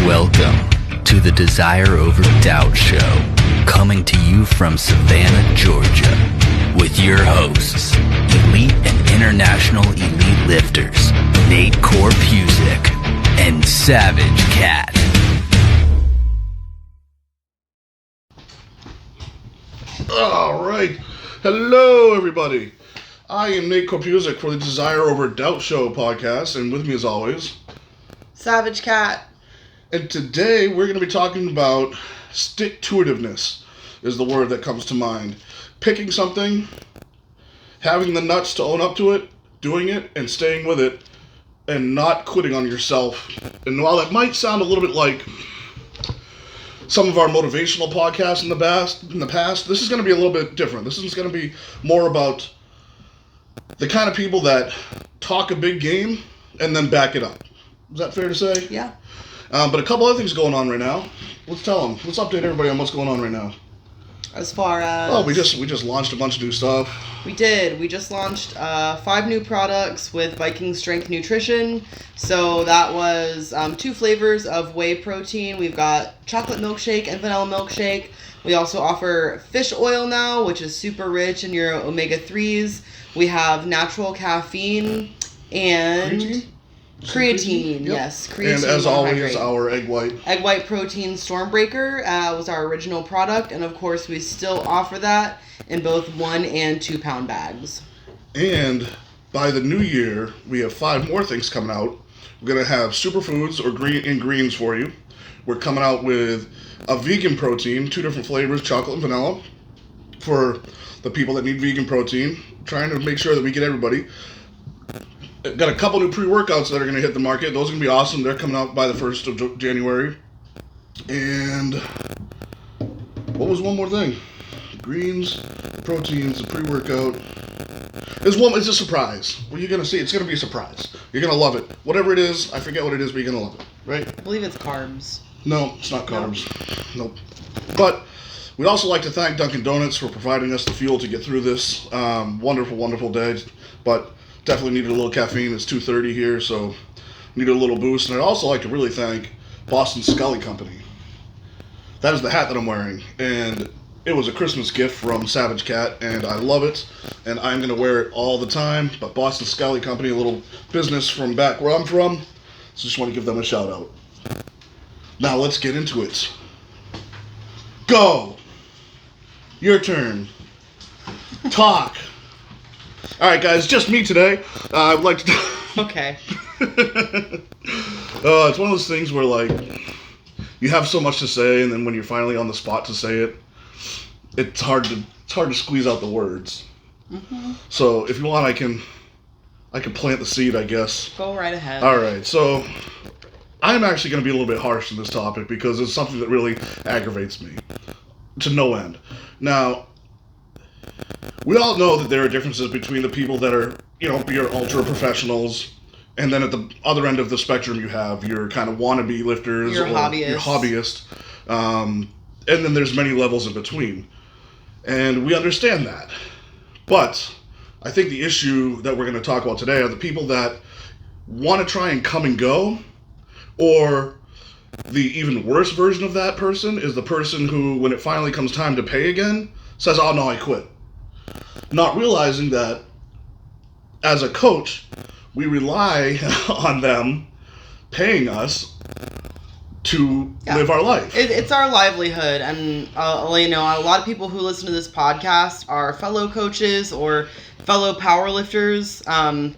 Welcome to the Desire Over Doubt Show, coming to you from Savannah, Georgia, with your hosts, elite and international elite lifters, Nate Korpusic and Savage Cat. All right. Hello, everybody. I am Nate Korpusic for the Desire Over Doubt Show podcast, and with me as always, Savage Cat. And today we're going to be talking about stick-to-itiveness is the word that comes to mind. Picking something, having the nuts to own up to it, doing it, and staying with it, and not quitting on yourself. And while that might sound a little bit like some of our motivational podcasts in the past, this is going to be a little bit different. This is going to be more about the kind of people that talk a big game and then back it up. Is that fair to say? Yeah. But a couple other things going on right now. Let's tell them. Let's update everybody on what's going on right now. As far as... Oh, we just launched a bunch of new stuff. We did. We just launched 5 new products with Viking Strength Nutrition. So that was 2 flavors of whey protein. We've got chocolate milkshake and vanilla milkshake. We also offer fish oil now, which is super rich in your omega-3s. We have natural caffeine and... Creatine, yep. Yes. Creatine. And as always, our egg white. Egg white protein Stormbreaker was our original product, and of course we still offer that in both 1 and 2 pound bags. And by the new year, we have 5 more things coming out. We're going to have superfoods or greens for you. We're coming out with a vegan protein, 2 different flavors, chocolate and vanilla, for the people that need vegan protein. Trying to make sure that we get everybody. Got a couple new pre-workouts that are going to hit the market. Those are going to be awesome. They're coming out by the 1st of January. And what was one more thing? Greens, proteins, a pre-workout. It's a surprise. Well, you're going to see. It's going to be a surprise. You're going to love it. Whatever it is, I forget what it is, but you're going to love it. Right? I believe it's carbs. No, it's not carbs. Nope. But we'd also like to thank Dunkin' Donuts for providing us the fuel to get through this wonderful, wonderful day. But definitely needed a little caffeine. It's 2:30 here, so needed a little boost. And I'd also like to really thank Boston Scully Company. That is the hat that I'm wearing, and it was a Christmas gift from Savage Cat, and I love it, and I'm going to wear it all the time. But Boston Scully Company, a little business from back where I'm from, so just want to give them a shout out. Now let's get into it. Go! Your turn. Talk. All right, guys, just me today. I would like to... Okay. It's one of those things where, like, you have so much to say, and then when you're finally on the spot to say it, it's hard to squeeze out the words. Mm-hmm. So if you want, I can plant the seed, I guess. Go right ahead. All right, so I'm actually going to be a little bit harsh in this topic because it's something that really aggravates me to no end. Now, we all know that there are differences between the people that are, your ultra professionals, and then at the other end of the spectrum you have your kind of wannabe lifters your or hobbyist. Your hobbyist. And then there's many levels in between. And we understand that. But I think the issue that we're going to talk about today are the people that want to try and come and go, or the even worse version of that person is the person who, when it finally comes time to pay again, says, "Oh no, I quit." Not realizing that as a coach, we rely on them paying us to live our life. It's our livelihood, and a lot of people who listen to this podcast are fellow coaches or fellow powerlifters. And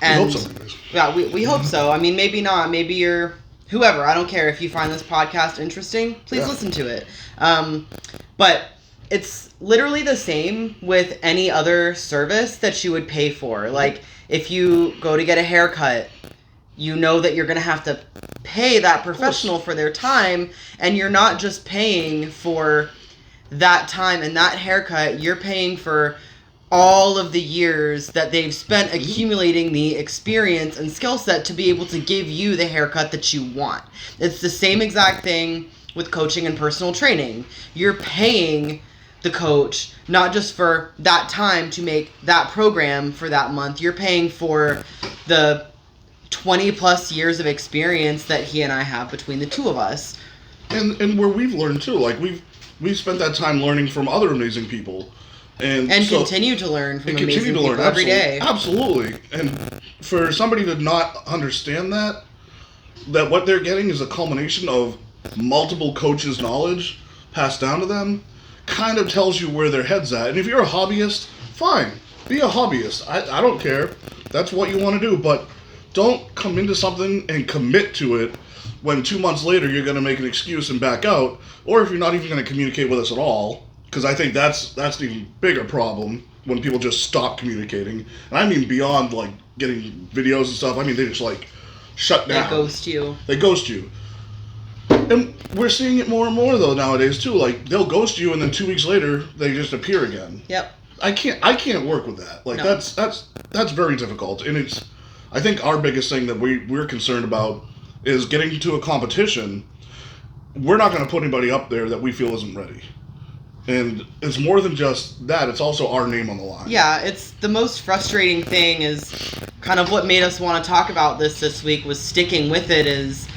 we hope so. Yeah, we hope so. I mean, maybe not. Maybe you're whoever. I don't care if you find this podcast interesting. Please listen to it. But it's literally the same with any other service that you would pay for. Like, if you go to get a haircut, you know that you're going to have to pay that professional for their time, and you're not just paying for that time and that haircut, you're paying for all of the years that they've spent accumulating the experience and skill set to be able to give you the haircut that you want. It's the same exact thing with coaching and personal training. You're paying the coach not just for that time to make that program for that month. You're paying for the 20 plus years of experience that he and I have between the two of us. And where we've learned too, like we've spent that time learning from other amazing people. And so, continue to learn from amazing people every day. Absolutely. And for somebody to not understand that what they're getting is a culmination of multiple coaches' knowledge passed down to them, kind of tells you where their head's at. And if you're a hobbyist, fine. Be a hobbyist. I don't care. That's what you want to do. But don't come into something and commit to it when 2 months later you're going to make an excuse and back out, or if you're not even going to communicate with us at all. Because I think that's an even bigger problem when people just stop communicating. And I mean beyond, like, getting videos and stuff. I mean, they just, like, shut down. They ghost you. They ghost you. And we're seeing it more and more, though, nowadays, too. Like, they'll ghost you, and then 2 weeks later, they just appear again. Yep. I can't work with that. Like, no. that's very difficult. And I think our biggest thing that we're concerned about is getting to a competition. We're not going to put anybody up there that we feel isn't ready. And it's more than just that. It's also our name on the line. Yeah, it's the most frustrating thing is kind of what made us want to talk about this week was sticking with it is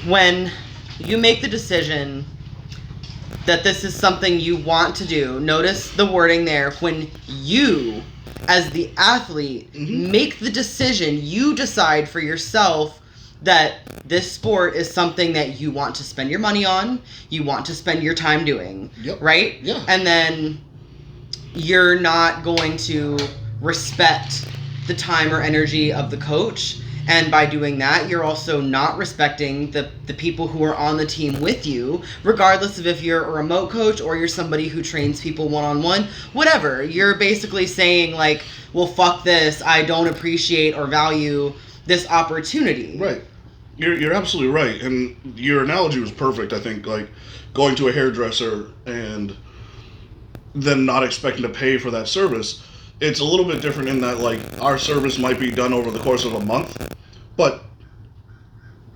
when you make the decision that this is something you want to do. Notice the wording there. When you, as the athlete, make the decision, you decide for yourself that this sport is something that you want to spend your money on, you want to spend your time doing, right? Yeah. And then you're not going to respect the time or energy of the coach. And by doing that, you're also not respecting the people who are on the team with you, regardless of if you're a remote coach or you're somebody who trains people one-on-one, whatever. You're basically saying, like, well, fuck this. I don't appreciate or value this opportunity. Right. You're absolutely right. And your analogy was perfect, I think, like going to a hairdresser and then not expecting to pay for that service. It's a little bit different in that, like, our service might be done over the course of a month, but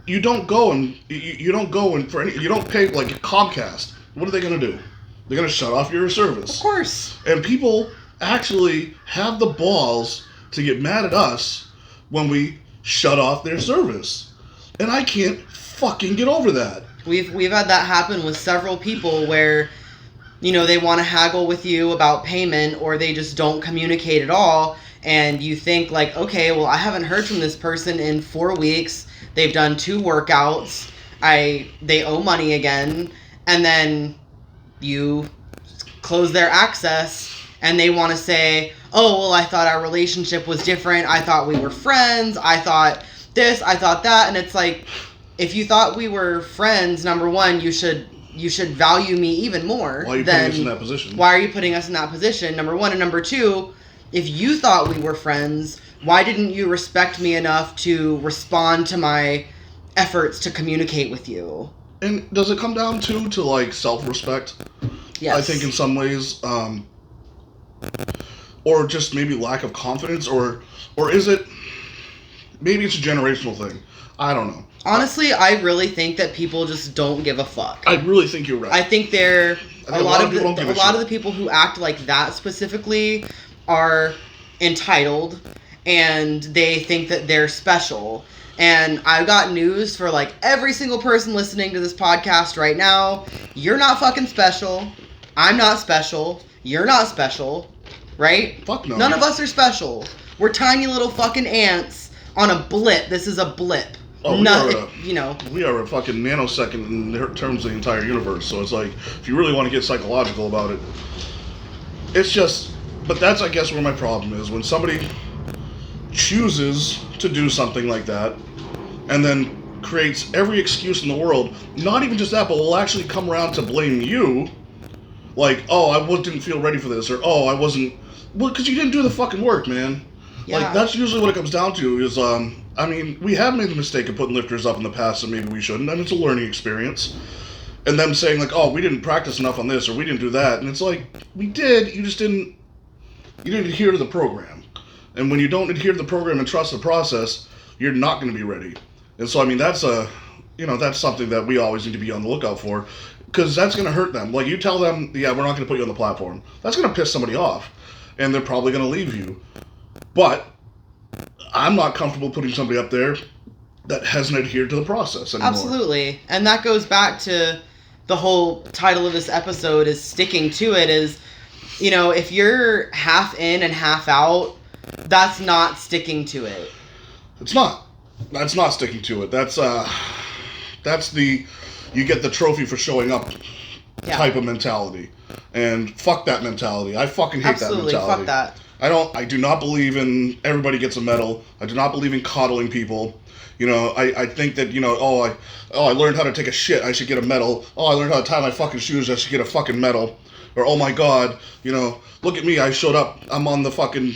you don't go and you don't pay, like Comcast. What are they going to do? They're going to shut off your service. Of course. And people actually have the balls to get mad at us when we shut off their service. And I can't fucking get over that. We've had that happen with several people where, you know, they want to haggle with you about payment or they just don't communicate at all. And you think like, okay, well, I haven't heard from this person in 4 weeks. They've done 2 workouts. They owe money again. And then you close their access and they want to say, oh, well, I thought our relationship was different. I thought we were friends. I thought this, I thought that. And it's like, if you thought we were friends, number one, you should value me even more. Why are you putting us in that position? Why are you putting us in that position? Number one. And number two, if you thought we were friends, why didn't you respect me enough to respond to my efforts to communicate with you? And does it come down to like self-respect? Yes. I think in some ways, or just maybe lack of confidence, or is it, maybe it's a generational thing. I don't know. Honestly, I really think that people just don't give a fuck. I really think you're right. I think a lot of the people who act like that specifically are entitled and they think that they're special. And I've got news for like every single person listening to this podcast right now. You're not fucking special. I'm not special. You're not special. Right? Fuck no. None of us are special. We're tiny little fucking ants on a blip. This is a blip. Oh, We are a fucking nanosecond in terms of the entire universe. So it's like, if you really want to get psychological about it, it's just, but that's, I guess, where my problem is. When somebody chooses to do something like that and then creates every excuse in the world, not even just that, but will actually come around to blame you. Like, oh, I didn't feel ready for this, or oh, I wasn't, well, because you didn't do the fucking work, man. Yeah. Like, that's usually what it comes down to is, I mean, we have made the mistake of putting lifters up in the past, and maybe we shouldn't, and it's a learning experience. And them saying, like, oh, we didn't practice enough on this, or we didn't do that. And it's like, we did, you didn't adhere to the program. And when you don't adhere to the program and trust the process, you're not going to be ready. And so, I mean, that's something that we always need to be on the lookout for, because that's going to hurt them. Like, you tell them, yeah, we're not going to put you on the platform. That's going to piss somebody off, and they're probably going to leave you. But I'm not comfortable putting somebody up there that hasn't adhered to the process anymore. Absolutely. And that goes back to the whole title of this episode is sticking to it is, you know, if you're half in and half out, that's not sticking to it. It's not. That's not sticking to it. That's the you get the trophy for showing up type of mentality. And fuck that mentality. I fucking hate that mentality. Fuck that. I do not believe in everybody gets a medal. I do not believe in coddling people. You know, I think that, you know, I learned how to take a shit, I should get a medal. Oh, I learned how to tie my fucking shoes, I should get a fucking medal. Or, oh my god, you know, look at me, I showed up, I'm like the fucking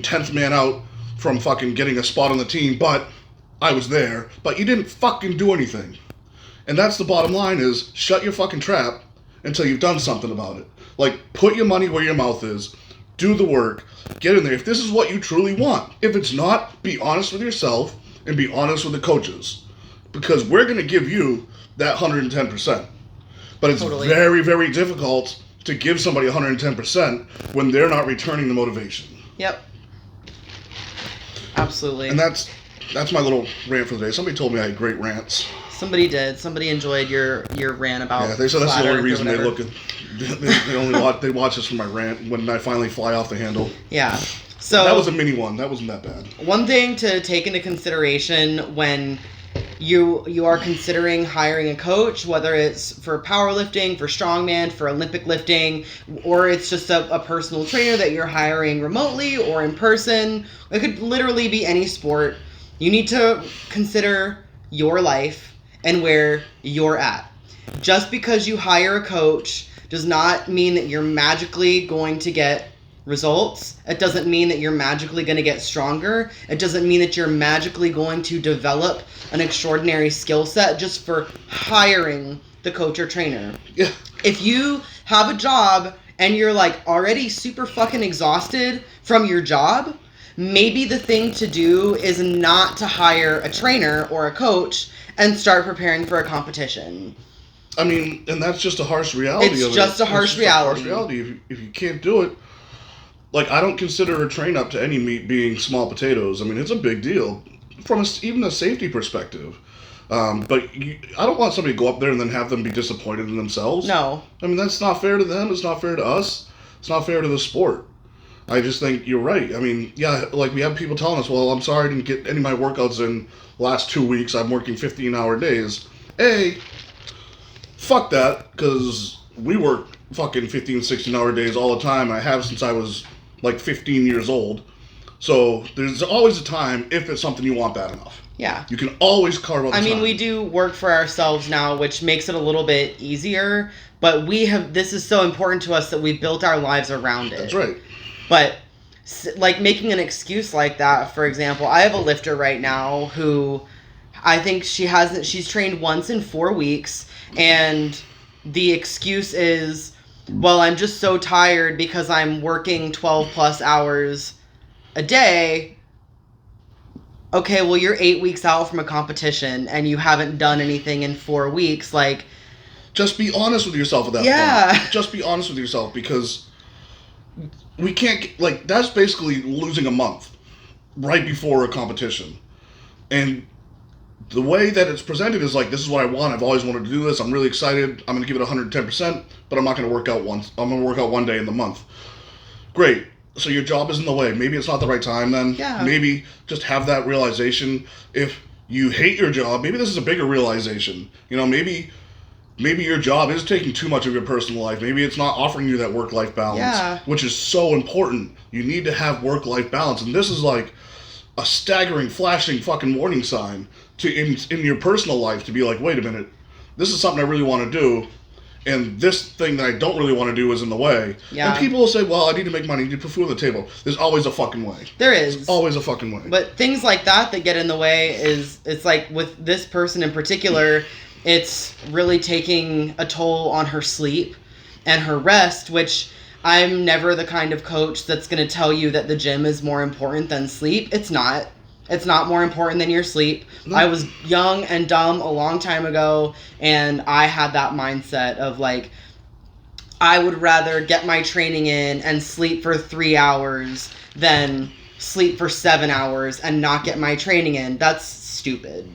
10th man out from fucking getting a spot on the team, but I was there. But you didn't fucking do anything. And that's the bottom line is, shut your fucking trap until you've done something about it. Like, put your money where your mouth is. Do the work. Get in there. If this is what you truly want. If it's not, be honest with yourself and be honest with the coaches. Because we're going to give you that 110%. But it's very, very difficult to give somebody 110% when they're not returning the motivation. Yep. Absolutely. And that's my little rant for the day. Somebody told me I had great rants. Somebody did. Somebody enjoyed your rant about. Yeah, they said that's the only reason they look at. They watch us for my rant when I finally fly off the handle. Yeah. So that was a mini one. That wasn't that bad. One thing to take into consideration when you are considering hiring a coach, whether it's for powerlifting, for strongman, for Olympic lifting, or it's just a personal trainer that you're hiring remotely or in person. It could literally be any sport. You need to consider your life and where you're at. Just because you hire a coach does not mean that you're magically going to get results. It doesn't mean that you're magically going to get stronger. It doesn't mean that you're magically going to develop an extraordinary skill set just for hiring the coach or trainer. Yeah. If you have a job and you're like already super fucking exhausted from your job, maybe the thing to do is not to hire a trainer or a coach and start preparing for a competition. I mean, and that's just a harsh reality of it. It's just a harsh reality. If you can't do it, like, I don't consider a train up to any meat being small potatoes. I mean, it's a big deal from even a safety perspective. But I don't want somebody to go up there and then have them be disappointed in themselves. No. I mean, that's not fair to them. It's not fair to us. It's not fair to the sport. I just think you're right. I mean, yeah, like we have people telling us, well, I'm sorry I didn't get any of my workouts in the last 2 weeks. I'm working 15-hour days. Fuck that, because we work fucking 15, 16-hour days all the time. I have since I was like 15 years old. So there's always a time if it's something you want bad enough. Yeah. You can always carve out the time. I mean, we do work for ourselves now, which makes it a little bit easier, but this is so important to us that we've built our lives around it. That's right. But, like, making an excuse like that, for example, I have a lifter right now who I think she's trained once in 4 weeks, and the excuse is, well, I'm just so tired because I'm working 12 plus hours a day. Okay, well, you're 8 weeks out from a competition and you haven't done anything in 4 weeks. Like, just be honest with yourself at that point. Just be honest with yourself, because we can't, like, that's basically losing a month right before a competition. And the way that it's presented is like, this is what I want. I've always wanted to do this. I'm really excited. I'm going to give it 110%, but I'm not going to work out once. I'm going to work out one day in the month. Great. So your job is in the way. Maybe it's not the right time then. Yeah. Maybe just have that realization. If you hate your job, maybe this is a bigger realization. You know, maybe your job is taking too much of your personal life. Maybe it's not offering you that work-life balance, which is so important. You need to have work-life balance. And this is like a staggering, flashing fucking warning sign to in your personal life to be like, wait a minute, this is something I really want to do, and this thing that I don't really want to do is in the way. Yeah. And people will say, well, I need to make money, I need to put food on the table. There's always a fucking way. There is. There's always a fucking way. But things like that get in the way it's like with this person in particular, it's really taking a toll on her sleep and her rest, which I'm never the kind of coach that's going to tell you that the gym is more important than sleep. It's not. It's not more important than your sleep. No. I was young and dumb a long time ago, and I had that mindset of like, I would rather get my training in and sleep for 3 hours than sleep for 7 hours and not get my training in. That's stupid.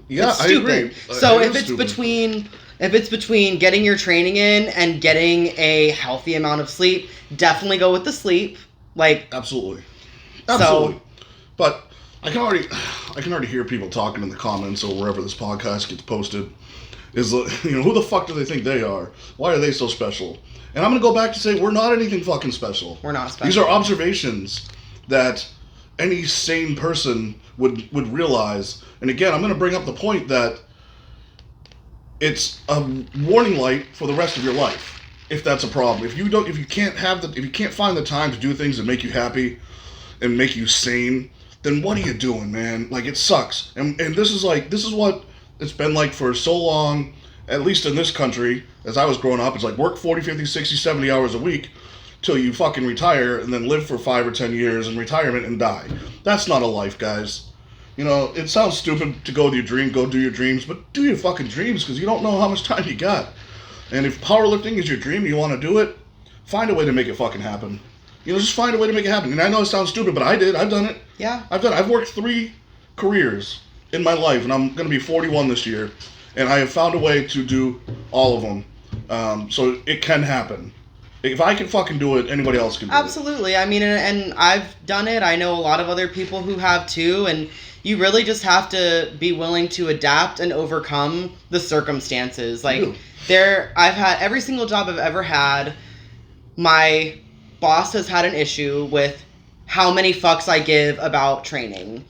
Yeah, it's stupid. I agree. So if it's between getting your training in and getting a healthy amount of sleep, definitely go with the sleep. Like absolutely. So, but I can already hear people talking in the comments or wherever this podcast gets posted. Is who the fuck do they think they are? Why are they so special? And I'm gonna go back to say we're not anything fucking special. We're not special. These are observations that any sane person would realize. And again, I'm gonna bring up the point that it's a warning light for the rest of your life. If that's a problem, if you can't find the time to do things that make you happy and make you sane, then what are you doing, man? Like, it sucks. And this is what it's been like for so long, at least in this country, as I was growing up. It's like work 40, 50, 60, 70 hours a week till you fucking retire and then live for 5 or 10 years in retirement and die. That's not a life, guys. It sounds stupid to go do your dreams, but do your fucking dreams, because you don't know how much time you got. And if powerlifting is your dream and you want to do it, find a way to make it fucking happen. Just find a way to make it happen. And I know it sounds stupid, but I've done it. Yeah. I've worked 3 careers in my life, and I'm going to be 41 this year, and I have found a way to do all of them. So it can happen. If I can fucking do it, anybody else can do it. Absolutely. I mean, and I've done it. I know a lot of other people who have too, and you really just have to be willing to adapt and overcome the circumstances. Like, I've had every single job I've ever had, my boss has had an issue with how many fucks I give about training.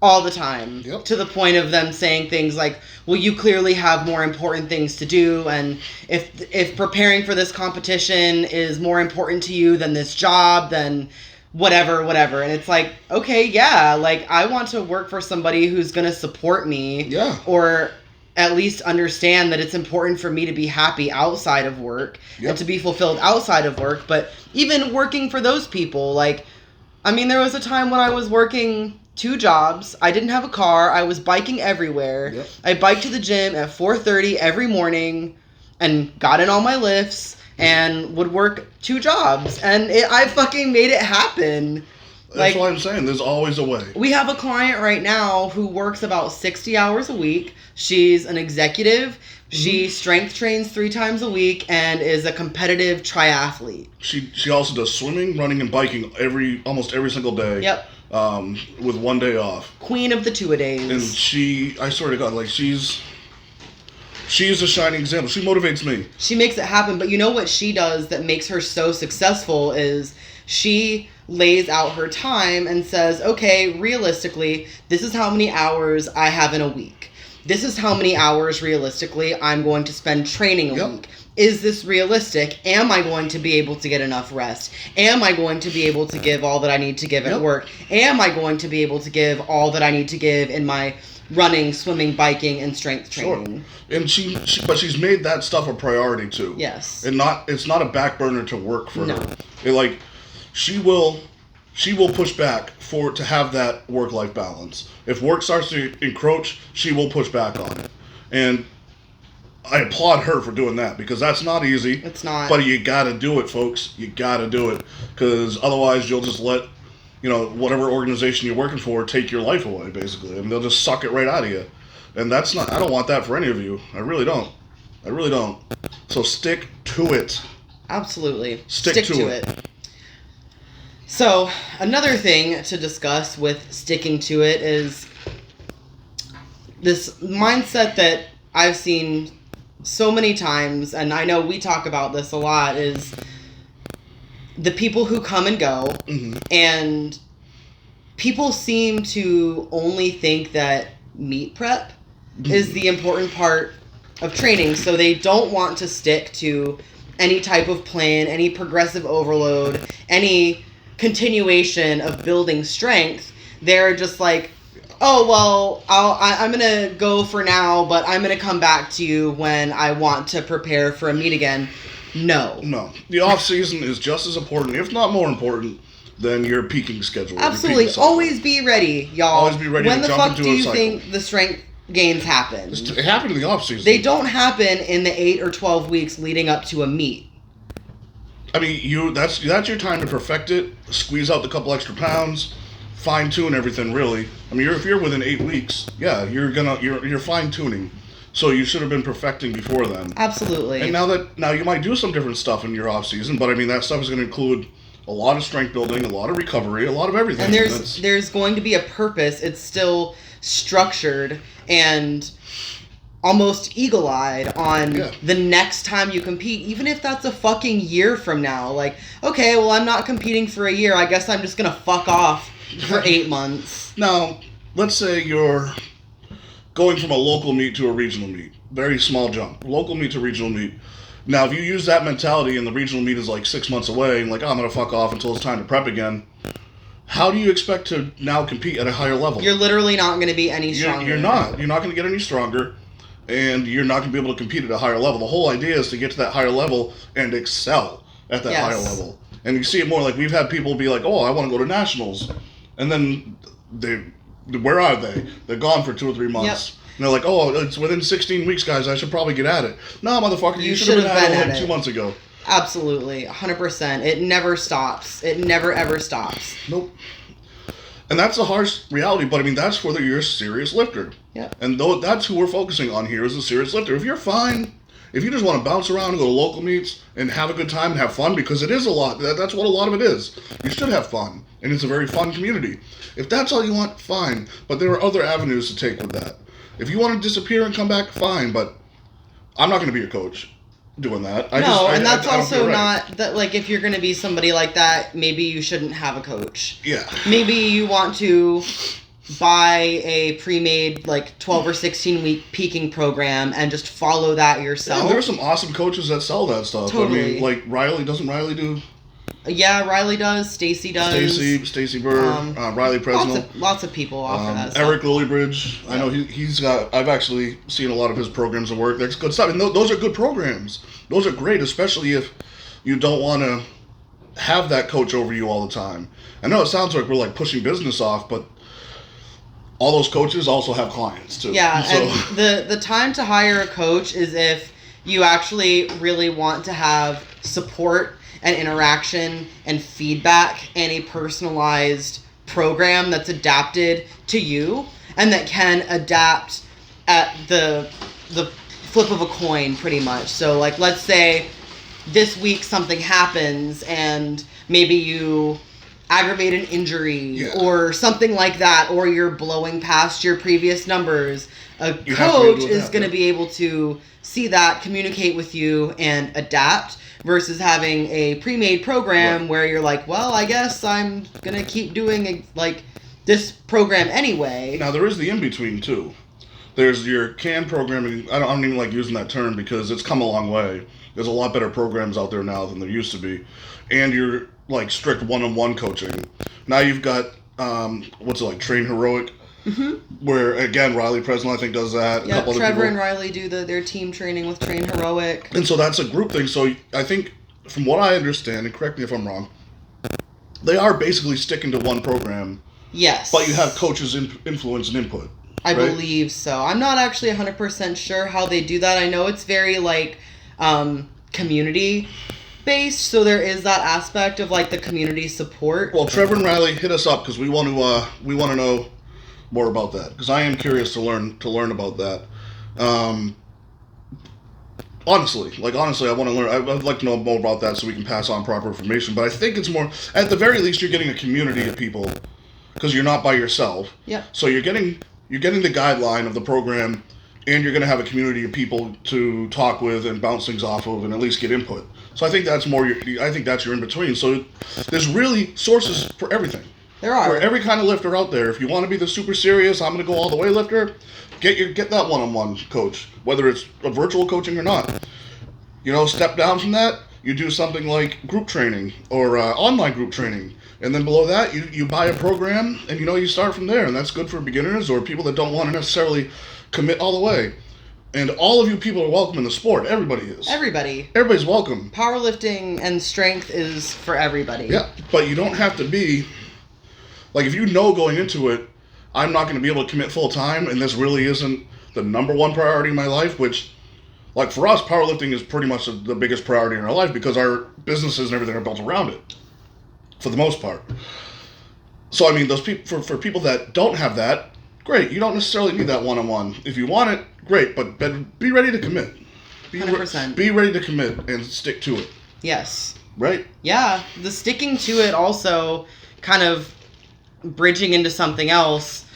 All the time. Yep. To the point of them saying things like, well, you clearly have more important things to do, and if preparing for this competition is more important to you than this job, then whatever. And it's like, okay, yeah, like, I want to work for somebody who's going to support me. Yeah. Or at least understand that it's important for me to be happy outside of work. Yep. And to be fulfilled outside of work. But even working for those people, like, I mean, there was a time when I was working 2 jobs. I didn't have a car. I was biking everywhere. Yep. I biked to the gym at 4:30 every morning and got in all my lifts and would work 2 jobs. And I fucking made it happen. That's why I'm saying there's always a way. We have a client right now who works about 60 hours a week. She's an executive. She strength trains 3 times a week and is a competitive triathlete. She also does swimming, running, and biking almost every single day. Yep. With 1 day off. Queen of the 2-a-days. And I swear to God, like, she's a shining example. She motivates me. She makes it happen, but you know what she does that makes her so successful is she lays out her time and says, okay, realistically, this is how many hours I have in a week. This is how many hours realistically I'm going to spend training a week. Is this realistic? Am I going to be able to get enough rest? Am I going to be able to give all that I need to give at work? Am I going to be able to give all that I need to give in my running, swimming, biking, and strength training? Sure. And but she's made that stuff a priority too. Yes. And it's not a back burner to work for No. her. She will push back to have that work-life balance. If work starts to encroach, she will push back on it. And I applaud her for doing that, because that's not easy. It's not. But you gotta do it, folks. You gotta do it, because otherwise you'll just let, whatever organization you're working for take your life away, basically, and they'll just suck it right out of you. And I don't want that for any of you. I really don't. So stick to it. Absolutely. Stick to it. So, another thing to discuss with sticking to it is this mindset that I've seen so many times, and I know we talk about this a lot, is the people who come and go, and people seem to only think that meet prep is the important part of training, so they don't want to stick to any type of plan, any progressive overload, any continuation of building strength. They're just like, oh, well, I'm going to go for now, but I'm going to come back to you when I want to prepare for a meet again. No. The off season is just as important, if not more important, than your peaking schedule. Absolutely. Always be ready, y'all. Always be ready to jump into a cycle. When the fuck do you think the strength gains happen? It happened in the off season. They don't happen in the 8 or 12 weeks leading up to a meet. I mean, that's your time to perfect it, squeeze out the couple extra pounds, fine tune everything. Really, I mean, if you're within 8 weeks, yeah, you're fine tuning. So you should have been perfecting before then. Absolutely. And now you might do some different stuff in your off season, but I mean that stuff is going to include a lot of strength building, a lot of recovery, a lot of everything. And there's going to be a purpose. It's still structured and almost eagle-eyed on the next time you compete, even if that's a fucking year from now. Like, okay, well, I'm not competing for a year. I guess I'm just gonna fuck off for 8 months. Now, let's say you're going from a local meet to a regional meet. Very small jump. Local meet to regional meet. Now, if you use that mentality and the regional meet is like 6 months away and like, oh, I'm gonna fuck off until it's time to prep again, how do you expect to now compete at a higher level? You're literally not going to be any stronger. You're not. You're not going to get any stronger, and you're not going to be able to compete at a higher level. The whole idea is to get to that higher level and excel at that higher level. And you see it more like we've had people be like, oh, I want to go to nationals. And then where are they? They're gone for 2 or 3 months. Yep. And they're like, oh, it's within 16 weeks, guys. I should probably get at it. No, motherfucker, you should have been at it 2 months ago. Absolutely, 100%. It never stops. It never, ever stops. Nope. And that's a harsh reality, but I mean, that's whether you're a serious lifter. Yeah. And that's who we're focusing on here is a serious lifter. If you're fine, if you just want to bounce around and go to local meets and have a good time and have fun, because it is a lot, that's what a lot of it is. You should have fun, and it's a very fun community. If that's all you want, fine. But there are other avenues to take with that. If you want to disappear and come back, fine, but I'm not going to be your coach doing that. That's also not that, like, if you're going to be somebody like that, maybe you shouldn't have a coach. Yeah. Maybe you want to buy a pre-made, like, 12 or 16 week peaking program and just follow that yourself. Yeah, there are some awesome coaches that sell that stuff. Totally. I mean, like doesn't Riley do? Yeah, Riley does. Stacy does. Stacy Burr, Riley Presnell. Lots of people offer that stuff. Eric Lillybridge. Yeah. I know he's got. I've actually seen a lot of his programs at work. That's good stuff. And those are good programs. Those are great, especially if you don't want to have that coach over you all the time. I know it sounds like we're like pushing business off, but all those coaches also have clients too. Yeah, so. And the time to hire a coach is if you actually really want to have support and interaction and feedback and a personalized program that's adapted to you and that can adapt at the flip of a coin pretty much. So like, let's say this week something happens and maybe you aggravate an injury or something like that, or you're blowing past your previous numbers. A coach is going to be able to see that, communicate with you, and adapt versus having a pre-made program where you're like, well, I guess I'm going to keep doing like this program anyway. Now, there is the in-between, too. There's your CAN programming. I don't even like using that term because it's come a long way. There's a lot better programs out there now than there used to be. And you're like strict one-on-one coaching. Now you've got, Train Heroic, where, again, Riley Presnell, I think, does that. Yeah, Trevor and Riley do their team training with Train Heroic. And so that's a group thing. So I think, from what I understand, and correct me if I'm wrong, they are basically sticking to one program. Yes. But you have coaches' influence and input. I believe so. I'm not actually 100% sure how they do that. I know it's very, like, community based, so there is that aspect of like the community support. Well, Trevor and Riley, hit us up because we want to know more about that, because I am curious to learn about that. Honestly, I want to learn. I'd like to know more about that so we can pass on proper information. But I think it's more, at the very least, you're getting a community of people because you're not by yourself. Yeah. So you're getting the guideline of the program, and you're going to have a community of people to talk with and bounce things off of and at least get input. So I think that's your in between. So there's really sources for everything. There are. For every kind of lifter out there. If you want to be the super serious, I'm going to go all the way lifter, get that one-on-one coach, whether it's a virtual coaching or not. Step down from that, you do something like group training or online group training. And then below that, you buy a program and you start from there. And that's good for beginners or people that don't want to necessarily commit all the way. And all of you people are welcome in the sport. Everybody is. Everybody's welcome. Powerlifting and strength is for everybody. Yeah, but you don't have to be, like, if you know going into it, I'm not going to be able to commit full time, and this really isn't the number one priority in my life, which Like for us, powerlifting is pretty much the biggest priority in our life because our businesses and everything are built around it, for the most part. So I mean, those people for people that don't have that, great. You don't necessarily need that one-on-one. If you want it, great. But be ready to commit. 100%. Be ready to commit and stick to it. Yes. Right? Yeah. The sticking to it also kind of bridging into something else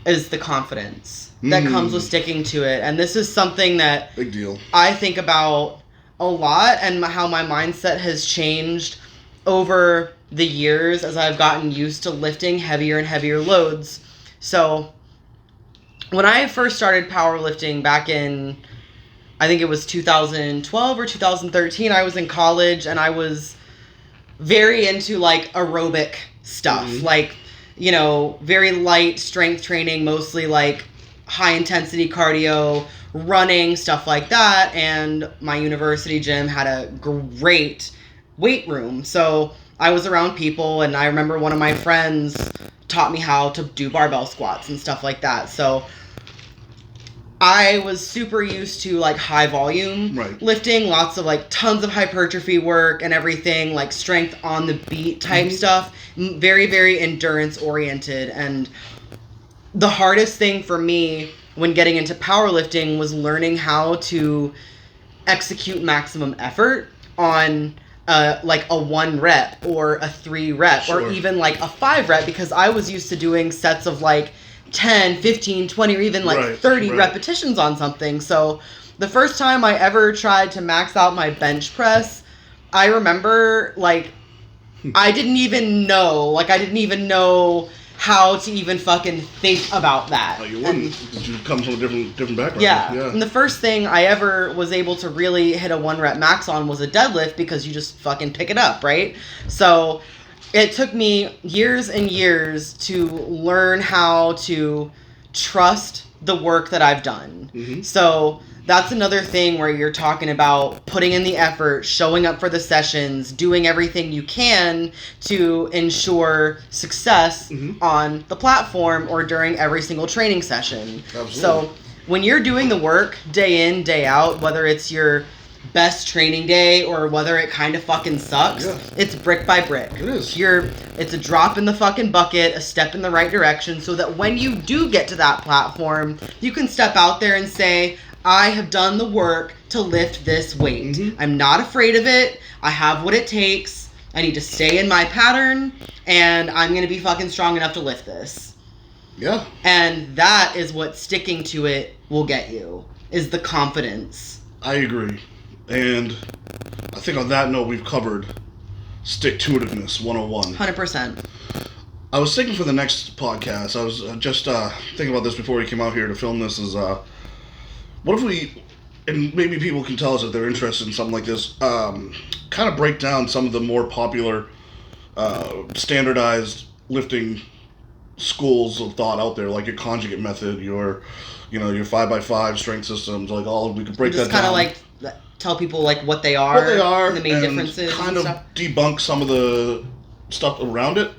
is the confidence that comes with sticking to it. And this is something that big deal. I think about a lot and how my mindset has changed over the years as I've gotten used to lifting heavier and heavier loads. So when I first started powerlifting back in, I think it was 2012 or 2013, I was in college and I was very into like aerobic stuff, like, you know, very light strength training, mostly like high intensity cardio, running, stuff like that. And my university gym had a great weight room. So I was around people, and I remember one of my friends taught me how to do barbell squats and stuff like that. So I was super used to like high volume lifting, lots of like tons of hypertrophy work and everything, like strength on the beat type stuff. Very, very endurance oriented. And the hardest thing for me when getting into powerlifting was learning how to execute maximum effort on like a 1 rep or a 3 rep or even like a 5 rep, because I was used to doing sets of like 10, 15, 20, or even like 30 repetitions on something. So the first time I ever tried to max out my bench press, I remember like I didn't even know how to even fucking think about that. Oh, you wouldn't, because you come from a different background. Yeah. And the first thing I ever was able to really hit a 1 rep max on was a deadlift, because you just fucking pick it up, right? So it took me years and years to learn how to trust the work that I've done. So that's another thing where you're talking about putting in the effort, showing up for the sessions, doing everything you can to ensure success on the platform or during every single training session. Absolutely. So when you're doing the work day in, day out, whether it's your best training day or whether it kind of fucking sucks, it's brick by brick. It is. It's a drop in the fucking bucket, a step in the right direction, so that when you do get to that platform, you can step out there and say, I have done the work to lift this weight. I'm not afraid of it. I have what it takes. I need to stay in my pattern, and I'm going to be fucking strong enough to lift this. Yeah. And that is what sticking to it will get you, is the confidence. I agree. And I think on that note, we've covered Sticktuitivness 101. 100%. I was thinking for the next podcast, I was just thinking about this before we came out here to film this, is what if we, and maybe people can tell us if they're interested in something like this, kind of break down some of the more popular standardized lifting schools of thought out there, like your conjugate method, your 5x5 strength systems, like we could break that down. Just kind of like tell people like what they are, and the main differences, kind and of stuff. Debunk some of the stuff around it.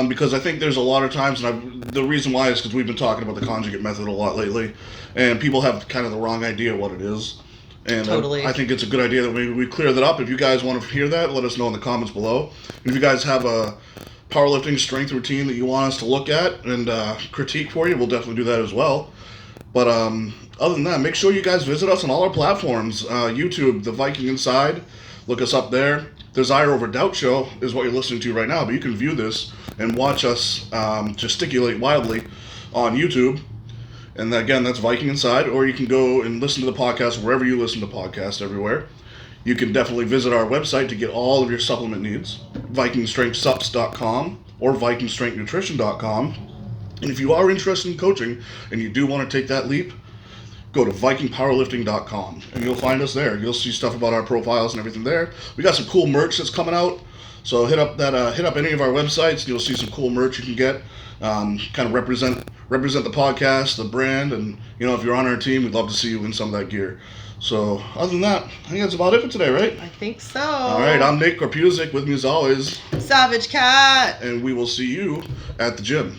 Because I think there's a lot of times, and the reason why is because we've been talking about the conjugate method a lot lately, and people have kind of the wrong idea what it is. And totally. I think it's a good idea that maybe we clear that up. If you guys want to hear that, let us know in the comments below. And if you guys have a powerlifting strength routine that you want us to look at and critique for you, we'll definitely do that as well. But other than that, make sure you guys visit us on all our platforms. YouTube, the Viking Inside, look us up there. Desire Over Doubt Show is what you're listening to right now, but you can view this and watch us gesticulate wildly on YouTube. And again, that's Viking Inside, or you can go and listen to the podcast wherever you listen to podcasts everywhere. You can definitely visit our website to get all of your supplement needs, vikingstrengthsups.com or vikingstrengthnutrition.com. And if you are interested in coaching and you do want to take that leap, go to vikingpowerlifting.com and you'll find us there. You'll see stuff about our profiles and everything there. We got some cool merch that's coming out, so hit up any of our websites and you'll see some cool merch you can get. Kind of represent the podcast, the brand, and if you're on our team, we'd love to see you in some of that gear. So other than that, I think that's about it for today, right? I think so. All right, I'm Nate Korpusic. With me as always, Savage Cat. and we will see you at the gym.